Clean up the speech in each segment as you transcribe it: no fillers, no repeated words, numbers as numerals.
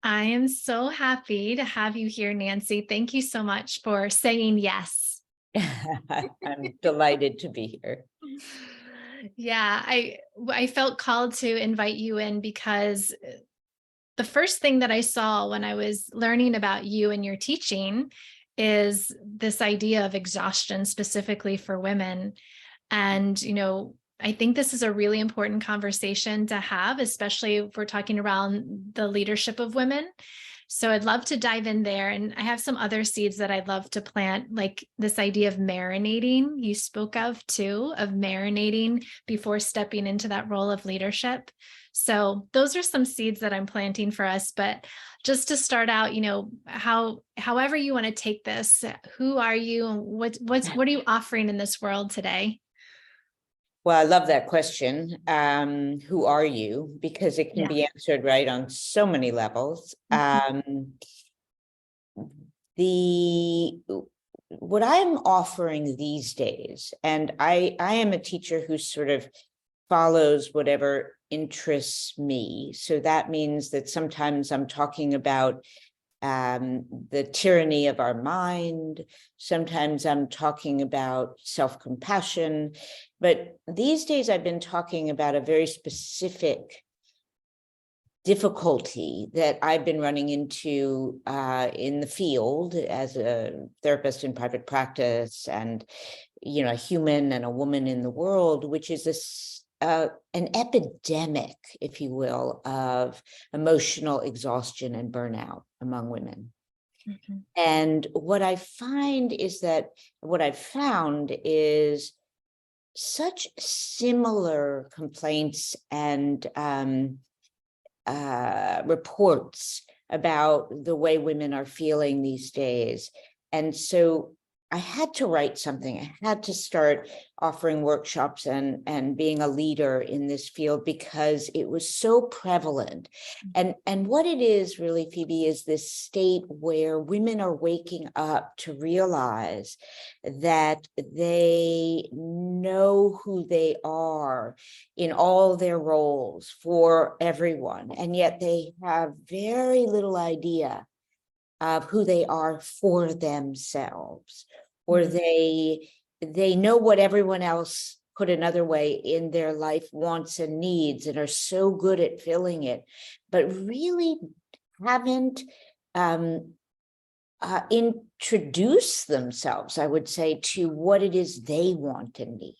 I am so happy to have you here, Nancy. Thank you so much for saying yes. I'm delighted to be here. Yeah, I felt called to invite you in because the first thing that I saw when I was learning about you and your teaching is this idea of exhaustion specifically for women. And, I think this is a really important conversation to have, especially if we're talking around the leadership of women. So I'd love to dive in there. And I have some other seeds that I'd love to plant, like this idea of marinating, you spoke of too, of marinating before stepping into that role of leadership. So those are some seeds that I'm planting for us. But just to start out, however you want to take this, who are you and what are you offering in this world today? Well, I love that question. Who are you? Because it can Yeah. be answered right on so many levels. Mhm. The what I'm offering these days, and I am a teacher who sort of follows whatever interests me. So that means that sometimes I'm talking about the tyranny of our mind. Sometimes I'm talking about self-compassion. But these days I've been talking about a very specific difficulty that I've been running into in the field as a therapist in private practice and, a human and a woman in the world, which is this an epidemic, if you will, of emotional exhaustion and burnout among women. Mhm. And what I've found is such similar complaints and reports about the way women are feeling these days. And so I had to write something. I had to start offering workshops and being a leader in this field because it was so prevalent. And what it is really, Phoebe, is this state where women are waking up to realize that they know who they are in all their roles for everyone, and yet they have very little idea of who they are for themselves, or Mhm. they know what everyone else, put another way, in their life wants and needs and are so good at filling it, but really haven't um, introduced themselves, I would say, to what it is they want and need.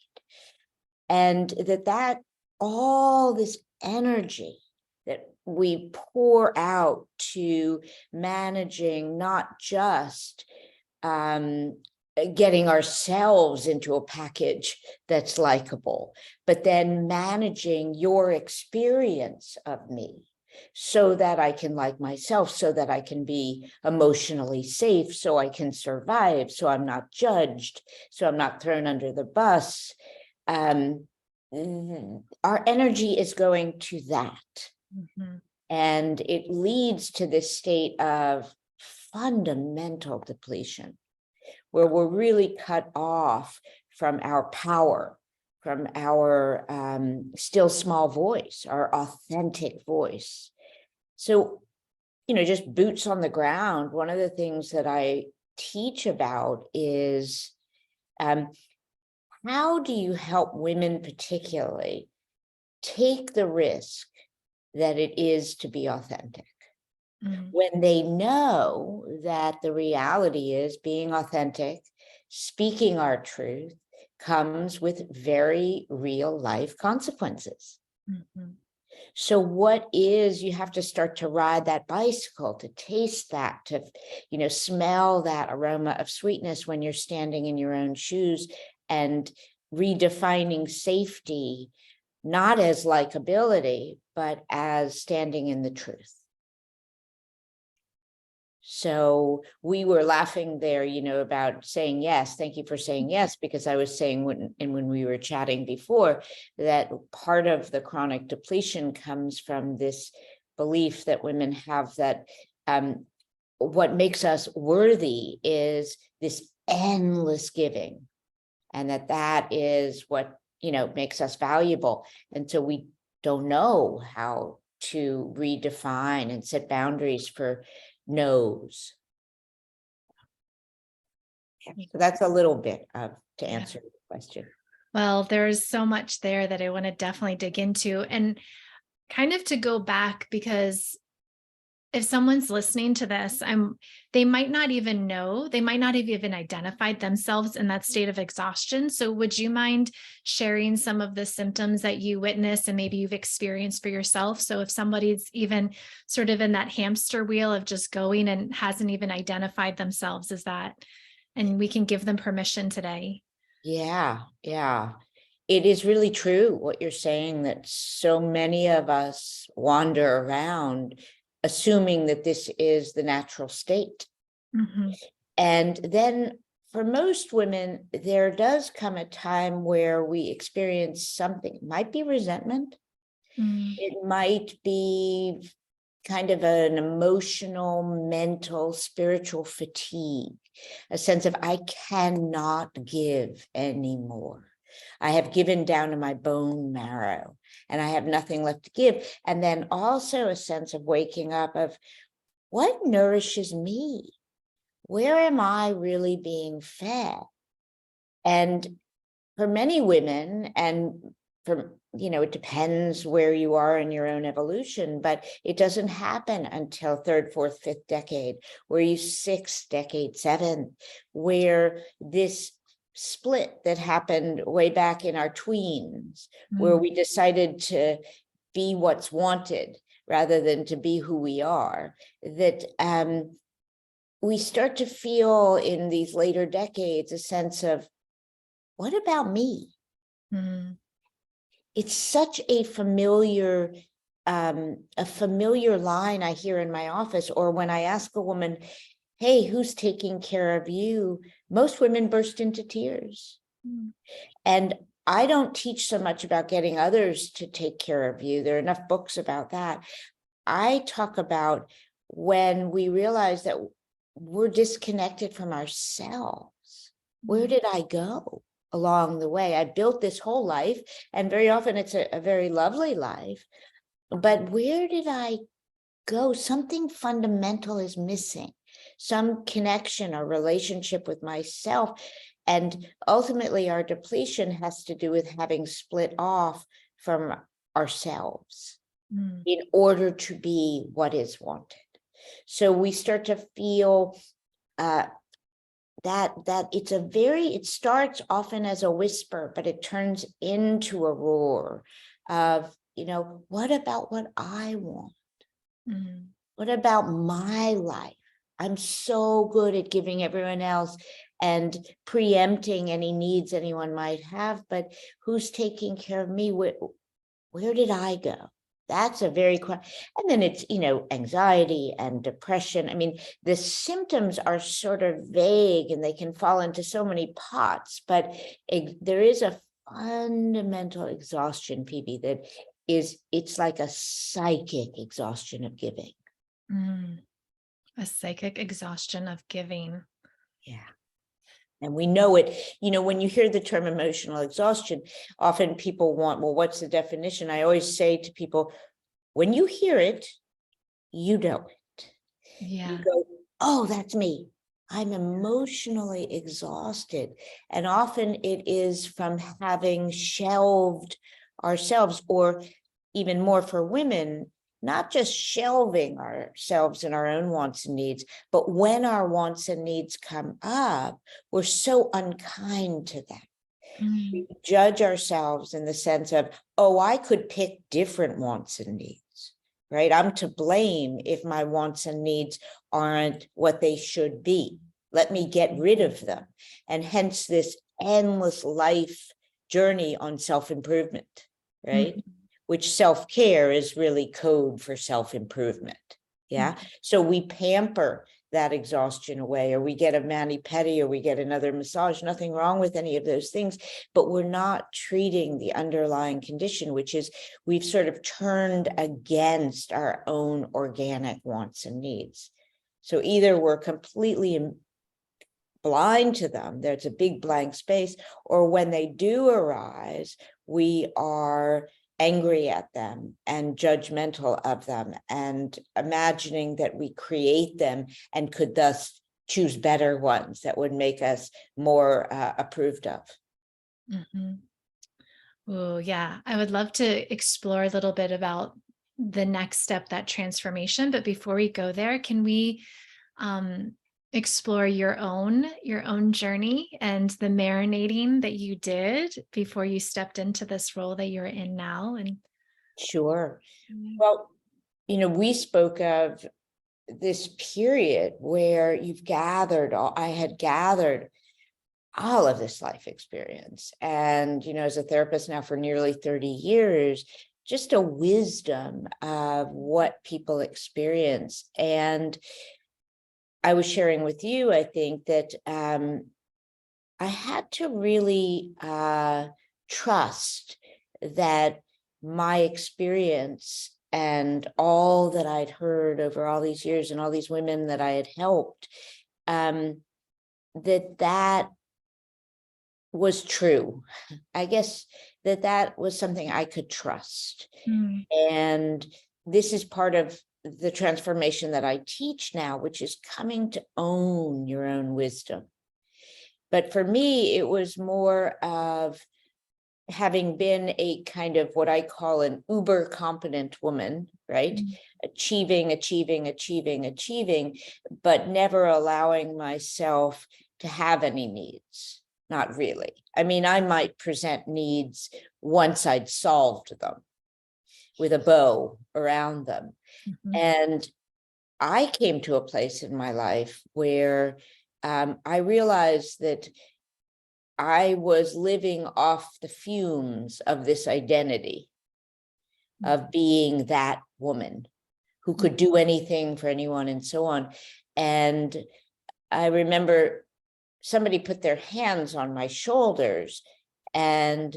And that all this energy that we pour out to managing not just getting ourselves into a package that's likable, but then managing your experience of me so that I can like myself, so that I can be emotionally safe, so I can survive, so I'm not judged, so I'm not thrown under the bus. um, our energy is going to that. Mhm. And it leads to this state of fundamental depletion, where we're really cut off from our power, from our still small voice, our authentic voice. So, just boots on the ground, one of the things that I teach about is how do you help women particularly take the risk that it is to be authentic Mhm. when they know that the reality is being authentic, speaking our truth, comes with very real life consequences. Mhm. So you have to start to ride that bicycle, to taste that, to, smell that aroma of sweetness when you're standing in your own shoes, and redefining safety, not as likability, but as standing in the truth. So we were laughing there, about saying yes. Thank you for saying yes, because I was saying when we were chatting before, that part of the chronic depletion comes from this belief that women have that what makes us worthy is this endless giving, and that is what makes us valuable. And so we don't know how to redefine and set boundaries for no's. So that's a little bit to answer the question. Well, there's so much there that I want to definitely dig into, and kind of to go back, because if someone's listening to this, they might not even know, they might not have even identified themselves in that state of exhaustion. So would you mind sharing some of the symptoms that you witness and maybe you've experienced for yourself? So if somebody's even sort of in that hamster wheel of just going and hasn't even identified themselves as that, and we can give them permission today. Yeah. It is really true what you're saying, that so many of us wander around assuming that this is the natural state. Mm-hmm. And then for most women, there does come a time where we experience something. It might be resentment. It might be kind of an emotional, mental, spiritual fatigue, a sense of I cannot give anymore. I have given down to my bone marrow and I have nothing left to give. And then also a sense of waking up of what nourishes me? Where am I really being fed? And for many women, and for, it depends where you are in your own evolution, but it doesn't happen until third, fourth, fifth decade, where you sixth decade, seventh, where this split that happened way back in our tweens, where we decided to be what's wanted rather than to be who we are, that we start to feel in these later decades a sense of, what about me? It's such a familiar line I hear in my office, or when I ask a woman, hey, who's taking care of you? Most women burst into tears. And I don't teach so much about getting others to take care of you. There are enough books about that. I talk about when we realize that we're disconnected from ourselves. Where did I go along the way? I built this whole life, and very often it's a very lovely life, but where did I go? Something fundamental is missing, some connection or relationship with myself. And ultimately our depletion has to do with having split off from ourselves in order to be what is wanted. So we start to feel that it starts often as a whisper, but it turns into a roar of, what about what I want? What about my life? I'm so good at giving everyone else and preempting any needs anyone might have, but who's taking care of me? Where did I go? That's a very, and then it's, anxiety and depression. I mean, the symptoms are sort of vague and they can fall into so many pots, but there is a fundamental exhaustion, Phoebe, it's like a psychic exhaustion of giving. A psychic exhaustion of giving. Yeah. And we know it, when you hear the term emotional exhaustion, often people want, well, what's the definition? I always say to people, when you hear it, you know it. Yeah. You go, oh, that's me. I'm emotionally exhausted. And often it is from having shelved ourselves, or even more for women, not just shelving ourselves and our own wants and needs, but when our wants and needs come up, we're so unkind to them. We judge ourselves in the sense of, oh, I could pick different wants and needs, right? I'm to blame if my wants and needs aren't what they should be. Let me get rid of them. And hence this endless life journey on self-improvement, right? Which self-care is really code for self-improvement. Yeah. So we pamper that exhaustion away, or we get a mani-pedi, or we get another massage. Nothing wrong with any of those things, but we're not treating the underlying condition, which is we've sort of turned against our own organic wants and needs. So either we're completely blind to them, there's a big blank space, or when they do arise, we are angry at them and judgmental of them, and imagining that we create them and could thus choose better ones that would make us more approved of. Mm-hmm. Oh, yeah. I would love to explore a little bit about the next step, that transformation. But before we go there, can we explore your own journey and the marinating that you did before you stepped into this role that you're in now? And Sure. Well, we spoke of this period where I had gathered all of this life experience. And, as a therapist now for nearly 30 years, just a wisdom of what people experience. And I was sharing with you, I think that I had to really trust that my experience and all that I'd heard over all these years and all these women that I had helped, that was true. I guess that was something I could trust. Mm. And this is part of the transformation that I teach now, which is coming to own your own wisdom. But for me, it was more of having been a kind of what I call an uber competent woman, right? Mm. Achieving, but never allowing myself to have any needs. Not really. I mean, I might present needs once I'd solved them with a bow around them. Mm-hmm. And I came to a place in my life where I realized that I was living off the fumes of this identity of being that woman who could do anything for anyone and so on. And I remember somebody put their hands on my shoulders, and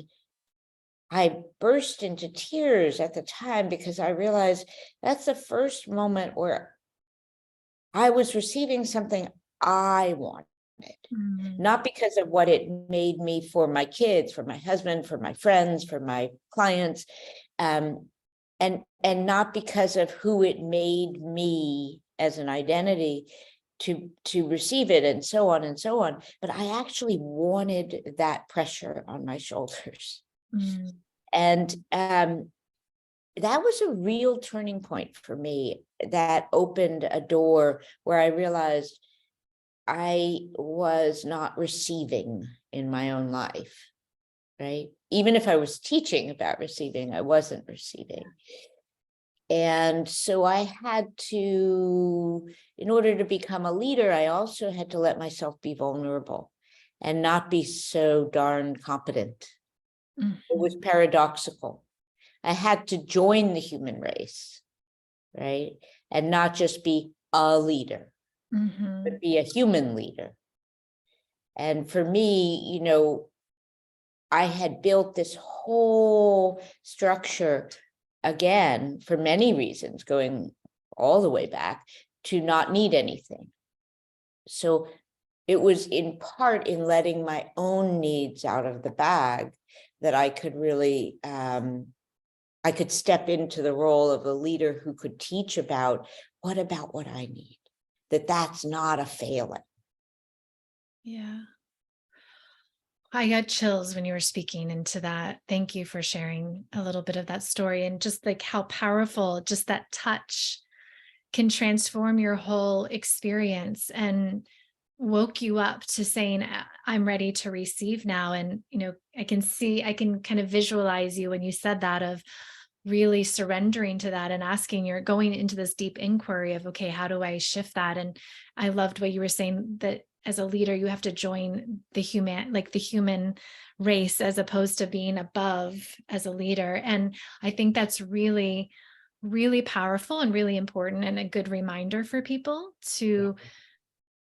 I burst into tears at the time because I realized that's the first moment where I was receiving something I wanted. Mm. Not because of what it made me for my kids, for my husband, for my friends, for my clients, and not because of who it made me as an identity to receive it, and so on. But I actually wanted that pressure on my shoulders. Mm. And that was a real turning point for me. That opened a door where I realized I was not receiving in my own life, right? Even if I was teaching about receiving, I wasn't receiving. And so I had to, in order to become a leader, I also had to let myself be vulnerable and not be so darn competent. Mm-hmm. It was paradoxical. I had to join the human race, right? And not just be a leader, Mm-hmm. but be a human leader. And for me, I had built this whole structure, again, for many reasons, going all the way back, to not need anything. So it was in part in letting my own needs out of the bag that I could really, I could step into the role of a leader who could teach about what I need, that's not a failing. Yeah. I got chills when you were speaking into that. Thank you for sharing a little bit of that story, and just like how powerful just that touch can transform your whole experience and woke you up to saying, I'm ready to receive now. And, I can kind of visualize you when you said that, of really surrendering to that and asking, you're going into this deep inquiry of, okay, how do I shift that? And I loved what you were saying, that as a leader, you have to join the human race, as opposed to being above as a leader. And I think that's really, really powerful and really important, and a good reminder for people to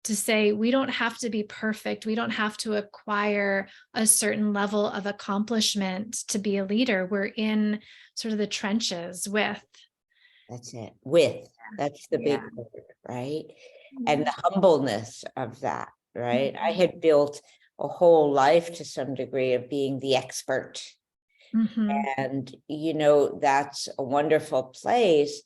say, we don't have to be perfect. We don't have to acquire a certain level of accomplishment to be a leader. We're in sort of the trenches with. That's it. That's the big word, right? And the humbleness of that, right? I had built a whole life to some degree of being the expert Mhm. And, that's a wonderful place,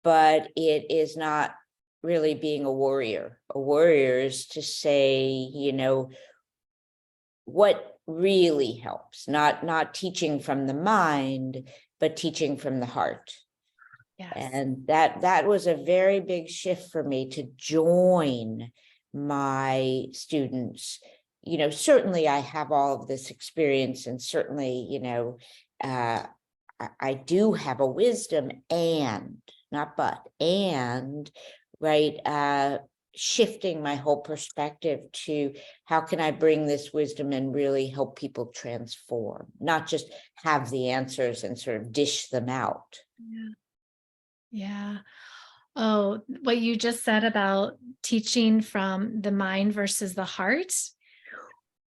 but it is not really being a warrior. A warrior is to say, what really helps, not teaching from the mind, but teaching from the heart. Yes. And that was a very big shift for me to join my students. Certainly I have all of this experience, and certainly, I do have a wisdom, and not but, and right, shifting my whole perspective to how can I bring this wisdom and really help people transform, not just have the answers and sort of dish them out. Yeah. Yeah. Oh, what you just said about teaching from the mind versus the heart.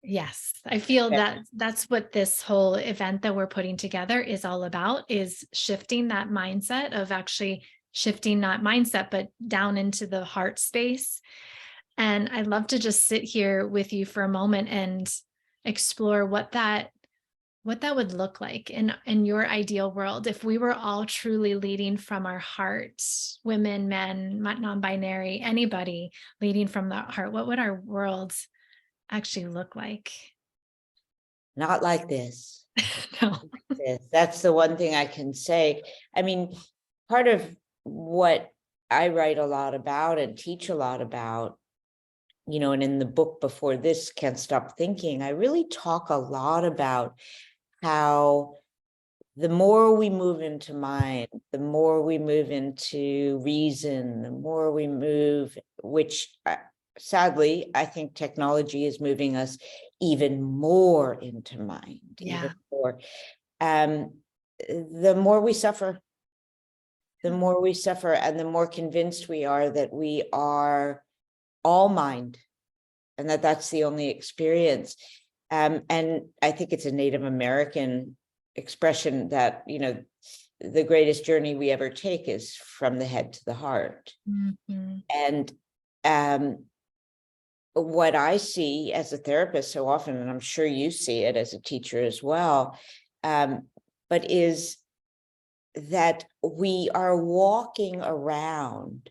Yes, I feel that that's what this whole event that we're putting together is all about, is shifting that mindset, of actually shifting not mindset, but down into the heart space. And I'd love to just sit here with you for a moment and explore what that would look like in your ideal world, if we were all truly leading from our hearts, women, men, non-binary, anybody leading from the heart. What would our world actually look like? Not like this. No. That's the one thing I can say. I mean, part of what I write a lot about and teach a lot about, and in the book before this, Can't Stop Thinking, I really talk a lot about how the more we move into mind, the more we move into reason, the more we move, which sadly, I think technology is moving us even more into mind, even Yeah. more. Um, the more we suffer, and the more convinced we are that we are all mind, and that's the only experience. And I think it's a Native American expression that, the greatest journey we ever take is from the head to the heart. Mhm. And what I see as a therapist so often, and I'm sure you see it as a teacher as well, but is that we are walking around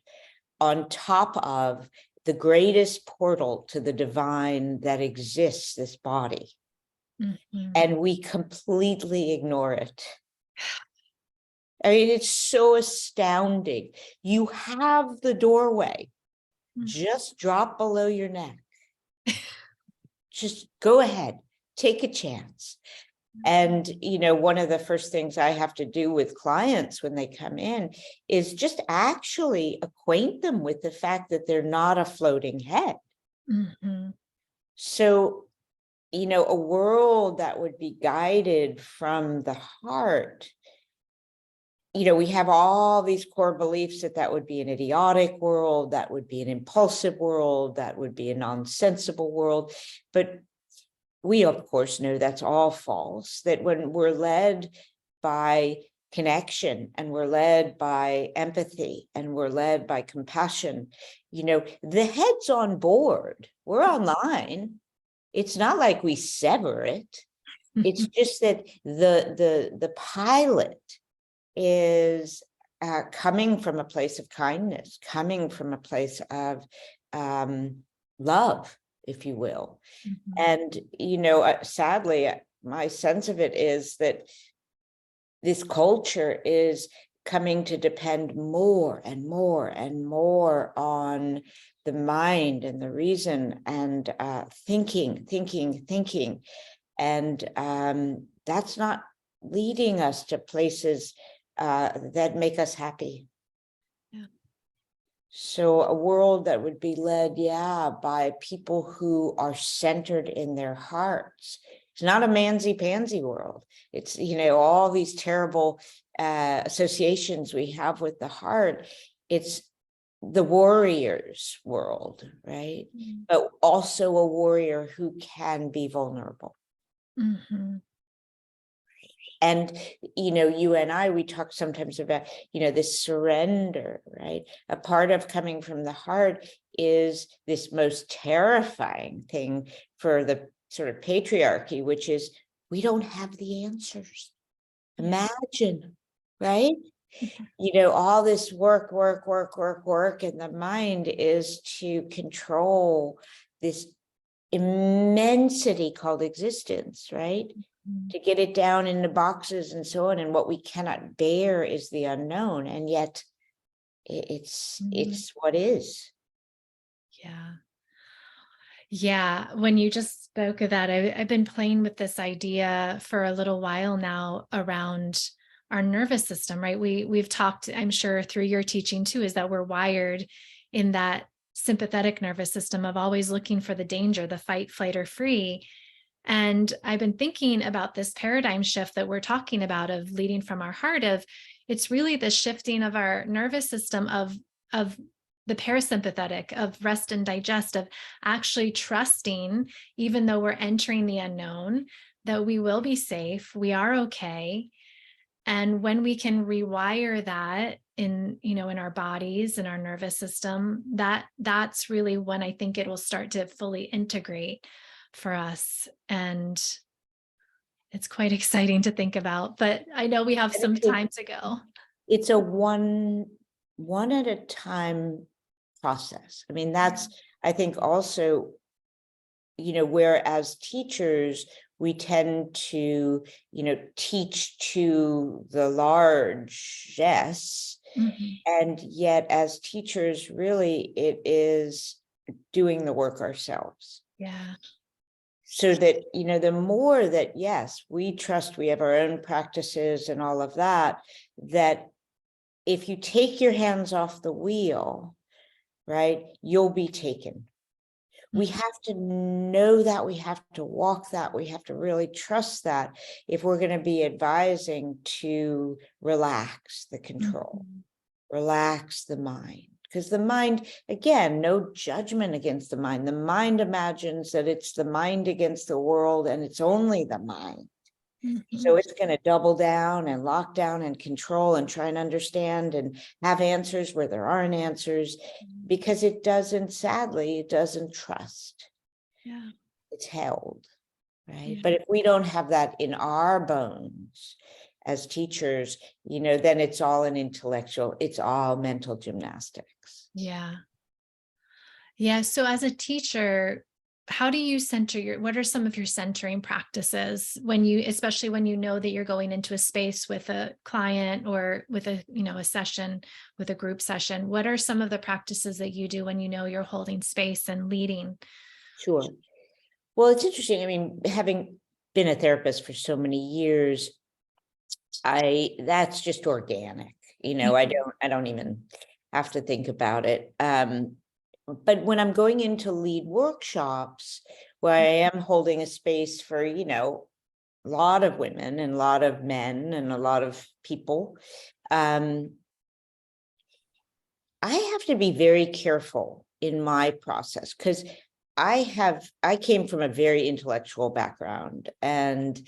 on top of the greatest portal to the divine that exists, this body, Mhm. and we completely ignore it. I mean, it's so astounding. You have the doorway, Mm. just drop below your neck. Just go ahead, take a chance. And, one of the first things I have to do with clients when they come in is just actually acquaint them with the fact that they're not a floating head. Mhm. So, a world that would be guided from the heart, we have all these core beliefs that would be an idiotic world, that would be an impulsive world, that would be a nonsensical world. But we, of course, know that's all false, that when we're led by connection, and we're led by empathy, and we're led by compassion, the head's on board, we're online. It's not like we sever it. It's just that the pilot is coming from a place of kindness, coming from a place of love, if you will. Mhm. And, sadly, my sense of it is that this culture is coming to depend more and more and more on the mind and the reason, and thinking. And that's not leading us to places that make us happy. Yeah. So a world that would be led, by people who are centered in their hearts. It's not a mansy-pansy world. It's, all these terrible associations we have with the heart. It's the warrior's world, right? Mhm. But also a warrior who can be vulnerable. Mhm. And, you and I, we talk sometimes about, this surrender, right? A part of coming from the heart is this most terrifying thing for the sort of patriarchy, which is we don't have the answers. Yeah. Imagine, right? All this work, and the mind is to control this immensity called existence, right? Mhm. To get it down into boxes and so on. And what we cannot bear is the unknown. And yet Mhm. it's what is. Yeah. Yeah. When you just spoke of that, I've been playing with this idea for a little while now around our nervous system, right? We've talked, I'm sure, through your teaching too, is that we're wired in that sympathetic nervous system of always looking for the danger, the fight, flight, or free. And I've been thinking about this paradigm shift that we're talking about of leading from our heart, of it's really the shifting of our nervous system of the parasympathetic, of rest and digest, of actually trusting, even though we're entering the unknown, that we will be safe, we are okay. And when we can rewire that in our bodies and our nervous system, that's really when I think it will start to fully integrate for us. And it's quite exciting to think about, but I know we have And some time to go. it's a one at a time process. I mean, that's, I think also, whereas teachers, we tend to, teach to the largesse. Mhm. And yet, as teachers, really, it is doing the work ourselves. Yeah. So that, the more that, yes, we trust, we have our own practices and all of that, that if you take your hands off the wheel, right, you'll be taken. We Mhm. have to know that, we have to walk that, we have to really trust that if we're going to be advising to relax the control, Mhm. relax the mind. Because the mind, again, no judgment against the mind. The mind imagines that it's the mind against the world, and it's only the mind. So Mhm. it's going to double down and lock down and control and try and understand and have answers where there aren't answers, because sadly, it doesn't trust. Yeah. It's held, right? Yeah. But if we don't have that in our bones as teachers, then it's all it's all mental gymnastics. Yeah. Yeah. So as a teacher, how do you what are some of your centering practices especially when you know that you're going into a space with a client or with a session, with a group session? What are some of the practices that you do when you know you're holding space and leading? Sure. Well, it's interesting. I mean, having been a therapist for so many years, that's just organic. I don't even have to think about it. But when I'm going in to lead workshops where I am holding a space for, a lot of women and a lot of men and a lot of people, I have to be very careful in my process, because I came from a very intellectual background, and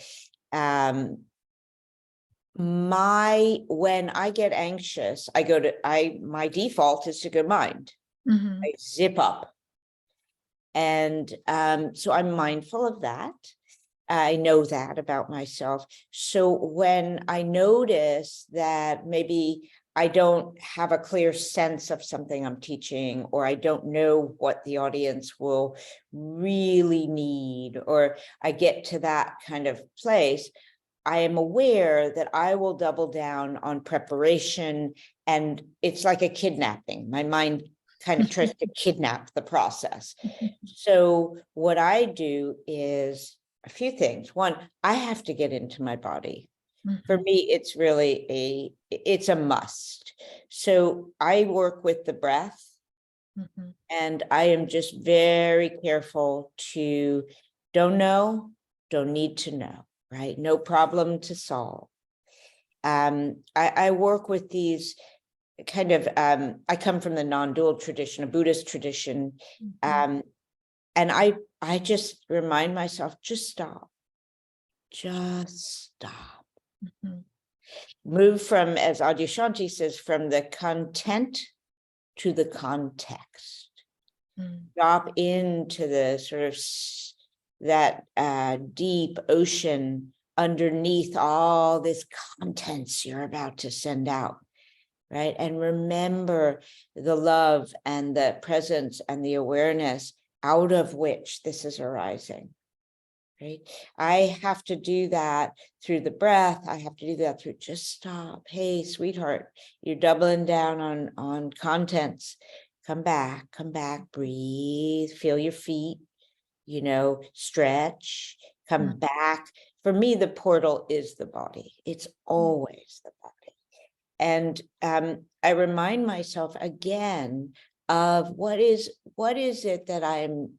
when I get anxious, my default is to go mind. Mhm. I zip up. And so I'm mindful of that. I know that about myself. So when I notice that maybe I don't have a clear sense of something I'm teaching, or I don't know what the audience will really need, or I get to that kind of place, I am aware that I will double down on preparation, and it's like a kidnapping. My mind kind of tries to kidnap the process. So what I do is a few things. One, I have to get into my body. For Mhm. me, it's a must. So I work with the breath, Mhm. and I am just very careful to don't need to know, right? No problem to solve. I work with these kind of, I come from the non-dual tradition, a Buddhist tradition. Mhm. Um, and I just remind myself, just stop, just stop. Mhm. Move from, as Adyashanti says, from the content to the context. Mhm. Drop into the sort of that deep ocean underneath all this contents you're about to send out, right? And remember the love and the presence and the awareness out of which this is arising, right? I have to do that through the breath. I have to do that through just stop. Hey, sweetheart, you're doubling down on contents. Come back, breathe, feel your feet, stretch, come back. For me, the portal is the body. It's always the body. And I remind myself again of what is it that I'm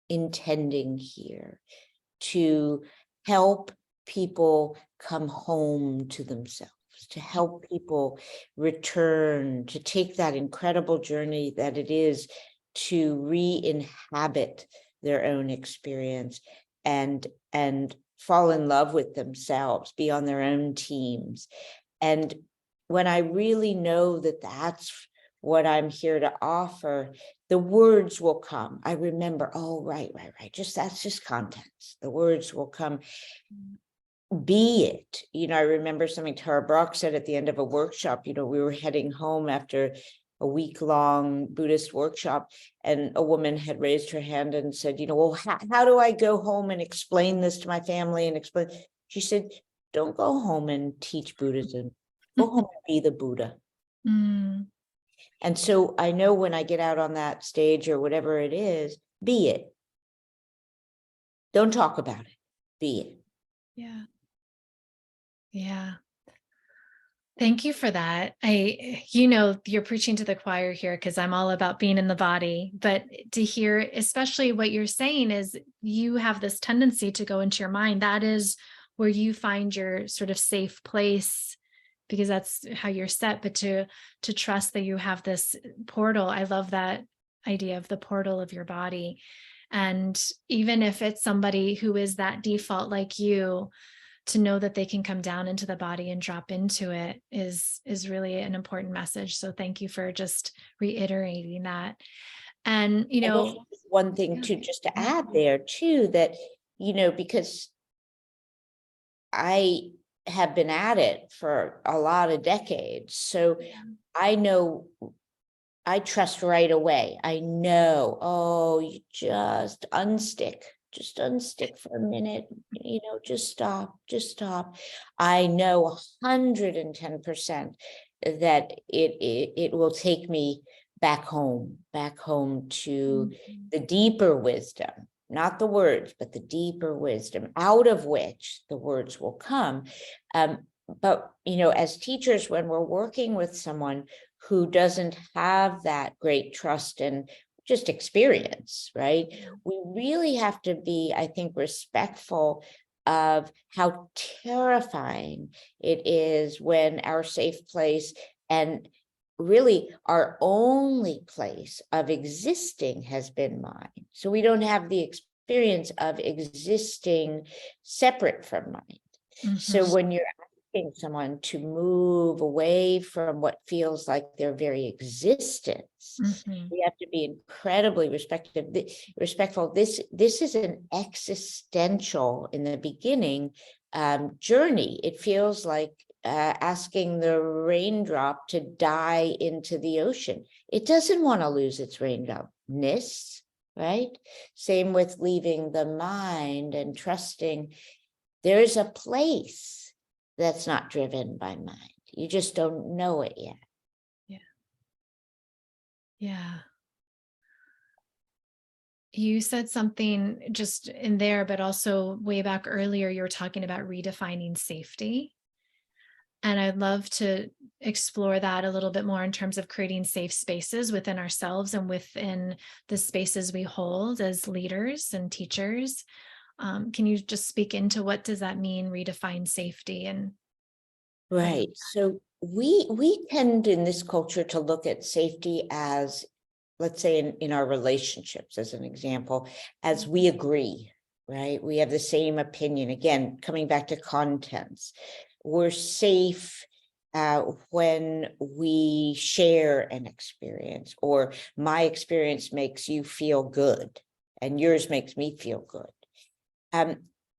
intending here to help people come home to themselves, to help people return, to take that incredible journey that it is to re-inhabit their own experience and fall in love with themselves, be on their own teams. And when I really know that that's what I'm here to offer, the words will come. I remember, oh, right. That's just contents. The words will come. Be it. I remember something Tara Brach said at the end of a workshop. We were heading home after a week-long Buddhist workshop, and a woman had raised her hand and said, well, how do I go home and explain this to my family and explain? She said, don't go home and teach Buddhism. Go home and be the Buddha. Mm. And so I know when I get out on that stage or whatever it is, be it. Don't talk about it. Be it. Yeah. Yeah. Thank you for that. You're preaching to the choir here because I'm all about being in the body, but to hear, especially what you're saying is you have this tendency to go into your mind. That is where you find your sort of safe place because that's how you're set, but to trust that you have this portal. I love that idea of the portal of your body. And even if it's somebody who is that default like you, to know that they can come down into the body and drop into it is really an important message. So thank you for just reiterating that. And, one thing too, just to add there too, that, because I have been at it for a lot of decades. So I know, I trust right away. I know, oh, you just unstick for a minute, just stop. I know 110% that it will take me back home to the deeper wisdom, not the words, but the deeper wisdom out of which the words will come. But, as teachers, when we're working with someone who doesn't have that great trust and just experience, right? We really have to be, I think, respectful of how terrifying it is when our safe place and really our only place of existing has been mind. So we don't have the experience of existing separate from mind. Mm-hmm. So when you're asking someone to move away from what feels like their very existence, we have to be incredibly respectful. This is an existential, in the beginning, journey. It feels like asking the raindrop to die into the ocean. It doesn't want to lose its raindropness, right? Same with leaving the mind and trusting there's a place that's not driven by mind. You just don't know it yet. Yeah. You said something just in there, but also way back earlier, you were talking about redefining safety. And I'd love to explore that a little bit more in terms of creating safe spaces within ourselves and within the spaces we hold as leaders and teachers. Can you just speak into what does that mean, redefine safety? And right. So we tend in this culture to look at safety as, let's say in our relationships, as an example, as we agree, right? We have the same opinion. Again, coming back to contents, we're safe when we share an experience, or my experience makes you feel good and yours makes me feel good.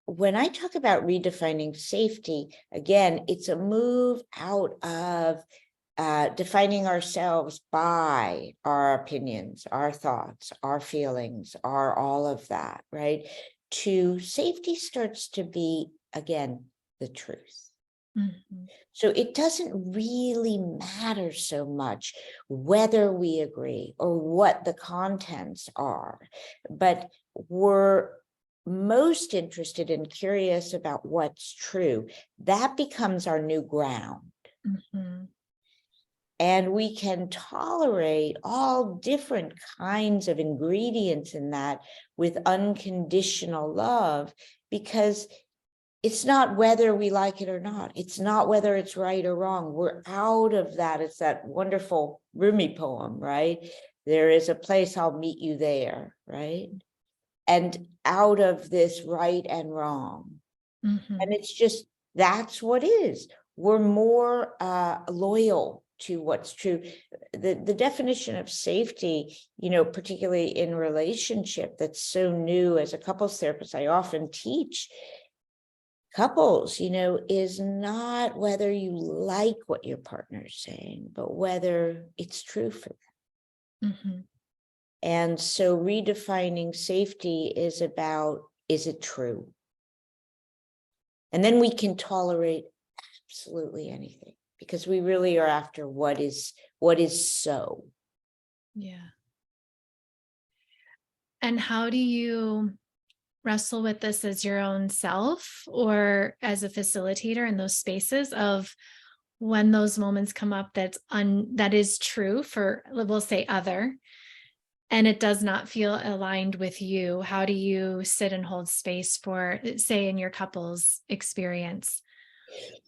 when I talk about redefining safety, again, it's a move out of defining ourselves by our opinions, our thoughts, our feelings, our all of that, right? To safety starts to be, again, the truth. Mhm. So it doesn't really matter so much whether we agree or what the contents are, but we're most interested and curious about what's true. That becomes our new ground. Mhm. And we can tolerate all different kinds of ingredients in that with unconditional love, because it's not whether we like it or not. It's not whether it's right or wrong. We're out of that. It's that wonderful Rumi poem, right? There is a place, I'll meet you there, right? And out of this right and wrong. And Mhm. it's just, that's what is. We're more loyal to what's true. The definition of safety, particularly in relationship, that's so new as a couples therapist, I often teach couples, is not whether you like what your partner's saying, but whether it's true for them. Mhm. And so redefining safety is about, is it true? And then we can tolerate absolutely anything, because we really are after what is so. Yeah. And how do you wrestle with this as your own self or as a facilitator in those spaces of when those moments come up that is true for, we'll say, other, and it does not feel aligned with you? How do you sit and hold space for, say, in your couple's experience?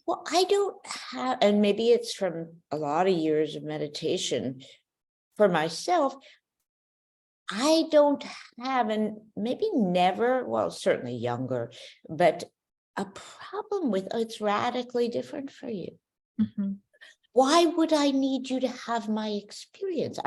Well, I don't have, and maybe it's from a lot of years of meditation for myself, I don't have, and maybe never, well, certainly younger, but a problem with, oh, it's radically different for you. Mhm. Why would I need you to have my experience?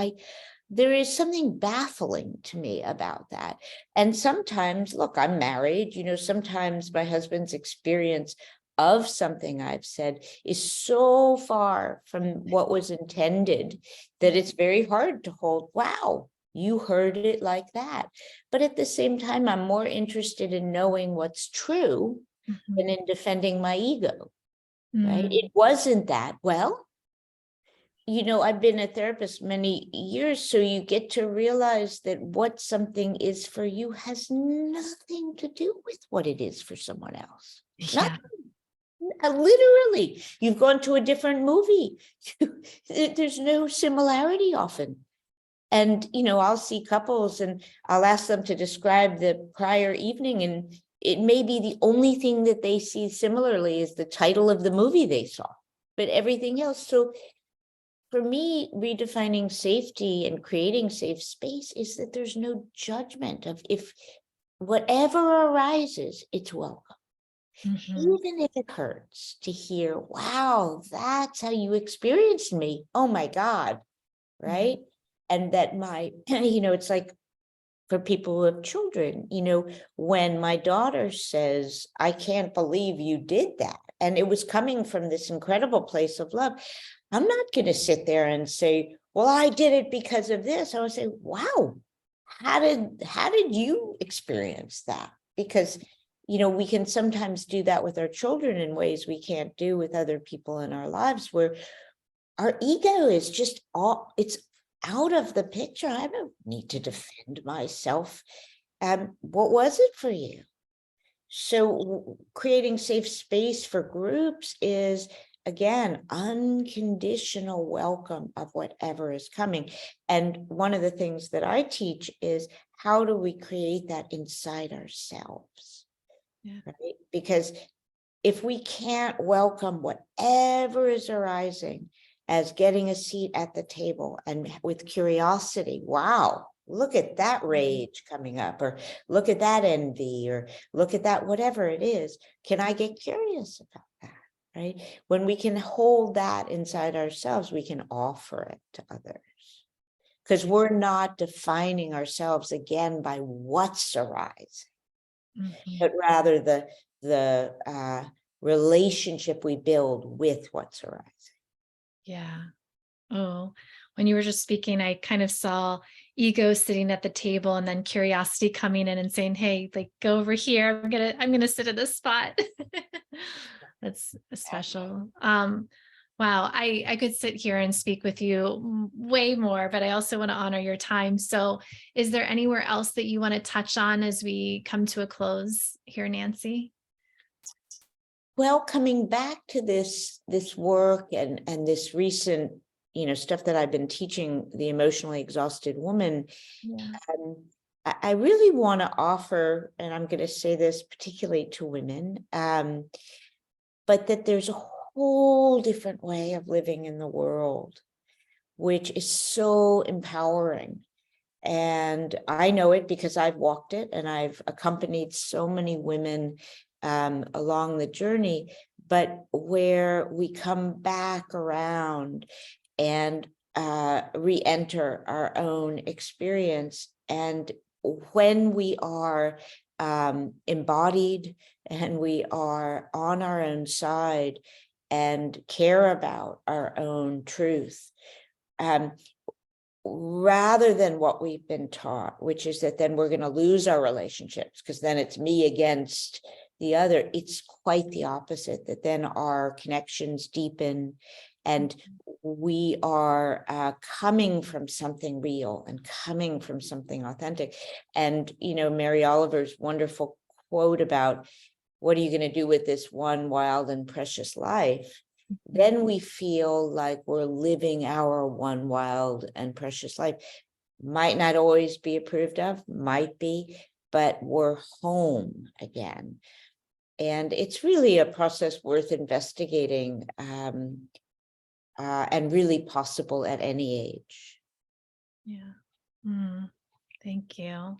There is something baffling to me about that. And sometimes, look, I'm married, sometimes my husband's experience of something I've said is so far from what was intended that it's very hard to hold, wow, you heard it like that. But at the same time, I'm more interested in knowing what's true than Mhm. in defending my ego, right? Mm. It wasn't that. Well, I've been a therapist many years, so you get to realize that what something is for you has nothing to do with what it is for someone else. Yeah. Nothing. Literally, you've gone to a different movie. There's no similarity often. And, I'll see couples and I'll ask them to describe the prior evening, and it may be the only thing that they see similarly is the title of the movie they saw, but everything else. So for me, redefining safety and creating safe space is that there's no judgment of, if whatever arises, it's welcome. Mhm. Even if it hurts to hear, wow, that's how you experienced me. Oh my God. Yeah. Right. And that it's like for people who have children, when my daughter says, I can't believe you did that, and it was coming from this incredible place of love, I'm not going to sit there and say, well, I did it because of this. I would say, wow, how did you experience that? Because, we can sometimes do that with our children in ways we can't do with other people in our lives, where our ego is just it's out of the picture. I don't need to defend myself. What was it for you? So creating safe space for groups is, again, unconditional welcome of whatever is coming. And one of the things that I teach is, how do we create that inside ourselves? Yeah. Right? Because if we can't welcome whatever is arising as getting a seat at the table and with curiosity, wow, look at that rage coming up, or look at that envy, or look at that, whatever it is, can I get curious about that? Right? When we can hold that inside ourselves, we can offer it to others, because we're not defining ourselves again by what's arising. but rather the relationship we build with what's arising. Yeah. Oh, when you were just speaking, I kind of saw ego sitting at the table and then curiosity coming in and saying, "Hey, like go over here. I'm gonna sit at this spot." That's special. Wow, I could sit here and speak with you way more, but I also want to honor your time. So, is there anywhere else that you want to touch on as we come to a close here, Nancy? Well, coming back to this work and this recent, stuff that I've been teaching the emotionally exhausted woman, Yeah. I really want to offer, and I'm going to say this particularly to women, but that there's a whole different way of living in the world, which is so empowering. And I know it because I've walked it and I've accompanied so many women along the journey, but where we come back around and re-enter our own experience. And when we are embodied and we are on our own side and care about our own truth, rather than what we've been taught, which is that then we're going to lose our relationships because then it's me against the other. It's quite the opposite, that then our connections deepen and we are coming from something real and coming from something authentic. And, Mary Oliver's wonderful quote about what are you going to do with this one wild and precious life? Then we feel like we're living our one wild and precious life. Might not always be approved of, might be, but we're home again. And it's really a process worth investigating and really possible at any age. Yeah. Thank you.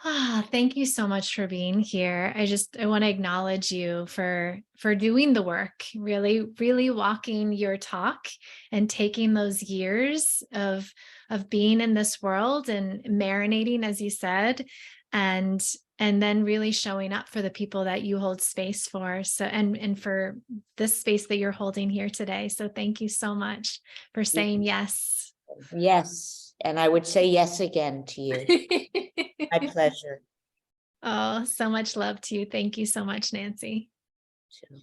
Thank you so much for being here. I want to acknowledge you for doing the work, really walking your talk and taking those years of being in this world and marinating, as you said, and then really showing up for the people that you hold space for. So and for this space that you're holding here today. So thank you so much for saying yes. Yes. And I would say yes again to you. My pleasure. Oh, so much love to you. Thank you so much, Nancy. Sure.